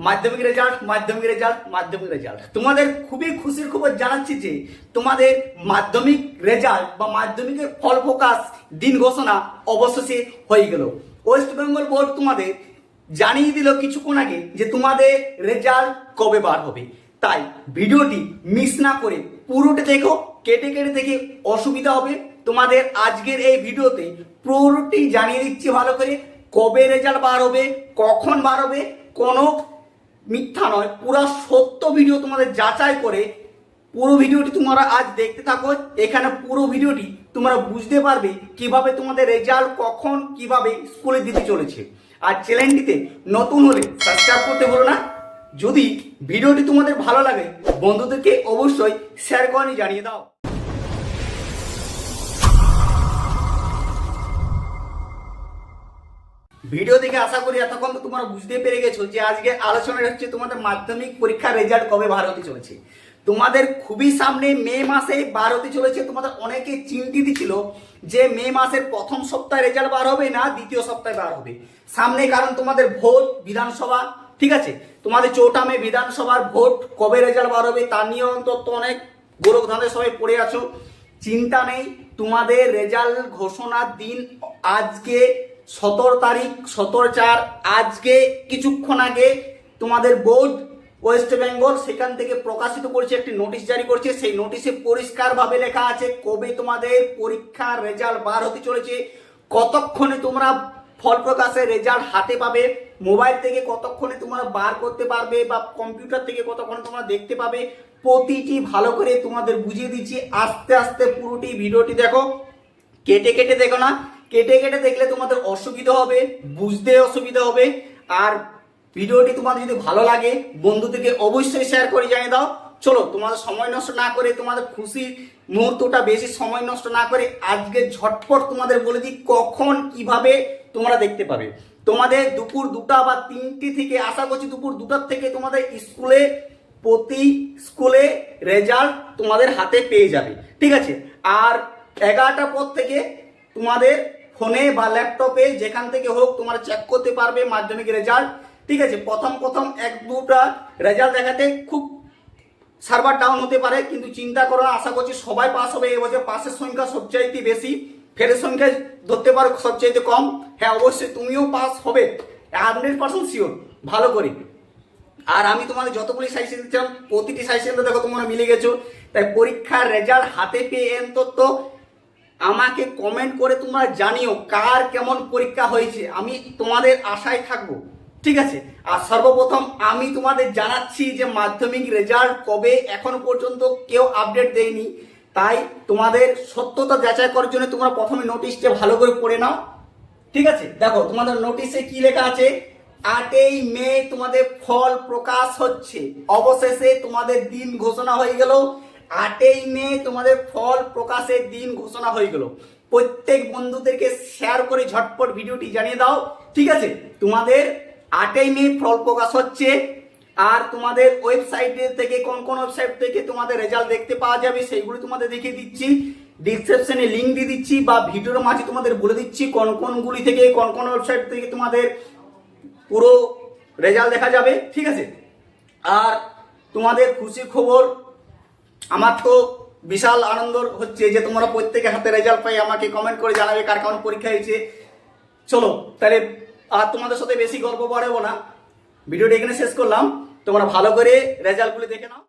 মাধ্যমিক রেজাল্ট তোমাদের খুবই খুশির খবর জানাচ্ছি যে তোমাদের মাধ্যমিক রেজাল্ট বা মাধ্যমিকের ফল প্রকাশ দিন ঘোষণা অবশেষে হয়ে গেল। ওয়েস্ট বেঙ্গল বোর্ড তোমাদের জানিয়ে দিল কিছুক্ষণ আগে যে তোমাদের রেজাল্ট কবে বার হবে। তাই ভিডিওটি মিস না করে পুরোটা দেখো, কেটে কেটে দেখে অসুবিধা হবে। তোমাদের আজকের এই ভিডিওতে পুরোটি জানিয়ে দিচ্ছি ভালো করে, কবে রেজাল্ট বার হবে, কখন বার হবে, কোনো মিথ্যা নয়, পুরো সত্য ভিডিও তোমাদের যাচাই করে পুরো ভিডিওটি তোমরা আজ দেখতে থাকো। এখানে পুরো ভিডিওটি তোমরা বুঝতে পারবে কিভাবে তোমাদের রেজাল্ট কখন কিভাবে স্কুলে দিতে চলেছে। আর চ্যানেলটিতে নতুন হলে সাবস্ক্রাইব করতে ভুলো না। যদি ভিডিওটি তোমাদের ভালো লাগে বন্ধুদেরকে অবশ্যই শেয়ার করে জানিয়ে দাও। ভিডিও দেখে আশা করি এতক্ষণ তো তোমরা বুঝতে পেরে গেছো যে আজকে আলোচনা হচ্ছে তোমাদের মাধ্যমিক পরীক্ষার রেজাল্ট কবে বার হতে চলেছে। তোমাদের খুবই সামনে মে মাসে বার হতে চলেছে। তোমাদের অনেকে চিন্তিত ছিল যে মে মাসের প্রথম সপ্তাহে রেজাল্ট বার হবে না দ্বিতীয় সপ্তাহে বার হবে সামনে, কারণ তোমাদের ভোট বিধানসভা, ঠিক আছে, তোমাদের 4টা মে বিধানসভার ভোট, কবে রেজাল্ট বার হবে তা নিয়ে অন্তত অনেক গোলকধাঁধে সবাই পড়ে আছো। চিন্তা নেই, তোমাদের রেজাল্ট ঘোষণার দিন আজকে 17 তারিখ 17/4, আজকে কিছুক্ষণ আগে তোমাদের বোর্ড ওয়েস্ট বেঙ্গল সেখান থেকে প্রকাশিত করছে, একটি নোটিশ জারি করছে। সেই নোটিশে পরিষ্কারভাবে লেখা আছে কবে তোমাদের পরীক্ষার রেজাল্ট বার হতে চলেছে, কতক্ষণে তোমরা ফল প্রকাশের রেজাল্ট হাতে পাবে, মোবাইল থেকে কতক্ষণে তোমরা বার করতে পারবে বা কম্পিউটার থেকে কতক্ষণে তোমরা দেখতে পাবে, প্রতিটি ভালো করে তোমাদের বুঝিয়ে দিচ্ছি। আস্তে আস্তে পুরোটি ভিডিওটি দেখো, কেটে কেটে দেখো না, কেটে কেটে দেখলে তোমাদের অসুবিধা হবে, বুঝতে অসুবিধা হবে। আর ভিডিওটি তোমাদের যদি ভালো লাগে বন্ধুদেরকে অবশ্যই শেয়ার করে জানিয়ে দাও। চলো তোমাদের সময় নষ্ট না করে, তোমাদের খুশির মুহূর্তটা বেশি সময় নষ্ট না করে আজকে ঝটপট তোমাদের বলে দিই কখন কিভাবে তোমরা দেখতে পাবে। তোমাদের দুপুর 2টা বা 3টে থেকে, আশা করছি দুপুর 2টার থেকে তোমাদের স্কুলে, প্রতি স্কুলে রেজাল্ট তোমাদের হাতে পেয়ে যাবে, ঠিক আছে। আর 11টার পর থেকে তোমাদের ফোনে বা ল্যাপটপে যেখান থেকে হোক তোমরা চেক করতে পারবে মাধ্যমিক রেজাল্ট, ঠিক আছে। প্রথম 1-2টা রেজাল্ট দেখাতে খুব সার্ভার ডাউন হতে পারে, কিন্তু চিন্তা করো না, আশা করছি সবাই পাস হবে। এবছর পাসের সংখ্যা সবচাইতে বেশি, ফেলের সংখ্যা ধরতে পারো সবচাইতে কম। হ্যাঁ, অবশ্যই তুমিও পাস হবে 100% শিওর, ভালো করে। আর আমি তোমাদের যতগুলি সাজেশন দিচ্ছিলাম প্রতিটি সাজেশন দেখো তোমরা মিলে গেছো। তাই পরীক্ষার রেজাল্ট হাতে পেয়ে অন্তত আমাকে কমেন্ট করে তোমরা জানিও কার কেমন পরীক্ষা হয়েছে, আমি তোমাদের আশায় থাকবো, ঠিক আছে। আর সর্বপ্রথম আমি তোমাদের জানাচ্ছি যে মাধ্যমিক রেজাল্ট কবে এখন পর্যন্ত কেউ আপডেট দেয়নি। তাই তোমাদের সত্যতা যাচাই করার জন্য তোমরা প্রথমে নোটিশটা ভালো করে পড়ে নাও, ঠিক আছে। দেখো তোমাদের নোটিশে কি লেখা আছে, 8ই মে তোমাদের ফল প্রকাশ হচ্ছে। অবশেষে তোমাদের দিন ঘোষণা হয়ে গেল, 8ই মে তোমাদের ফল প্রকাশের দিন ঘোষণা হয়ে গেল। প্রত্যেক বন্ধুদেরকে শেয়ার করে ঝটপট ভিডিওটি জানিয়ে দাও, ঠিক আছে। তোমাদের 8ই মে ফল প্রকাশ হচ্ছে। আর তোমাদের ওয়েবসাইটে থেকে কোন কোন ওয়েবসাইট থেকে তোমাদের রেজাল্ট দেখতে পাওয়া যাবে সেইগুলো তোমাদের দেখিয়ে দিচ্ছি, ডিসক্রিপশনে লিঙ্ক দিয়ে দিচ্ছি বা ভিডিওর মাঝে তোমাদের বলে দিচ্ছি কোন কোনগুলি থেকে, কোন কোন ওয়েবসাইট থেকে তোমাদের পুরো রেজাল্ট দেখা যাবে, ঠিক আছে। আর তোমাদের খুশির খবর, আমার তো বিশাল আনন্দ হচ্ছে যে তোমরা প্রত্যেকে হাতে রেজাল্ট পাই। আমাকে কমেন্ট করে জানাবে কার কেমন পরীক্ষা হয়েছে। চলো তাহলে আর তোমাদের সাথে বেশি গল্প বাড়াবো না, ভিডিওটা এখানে শেষ করলাম। তোমরা ভালো করে রেজাল্টগুলি দেখে নাও।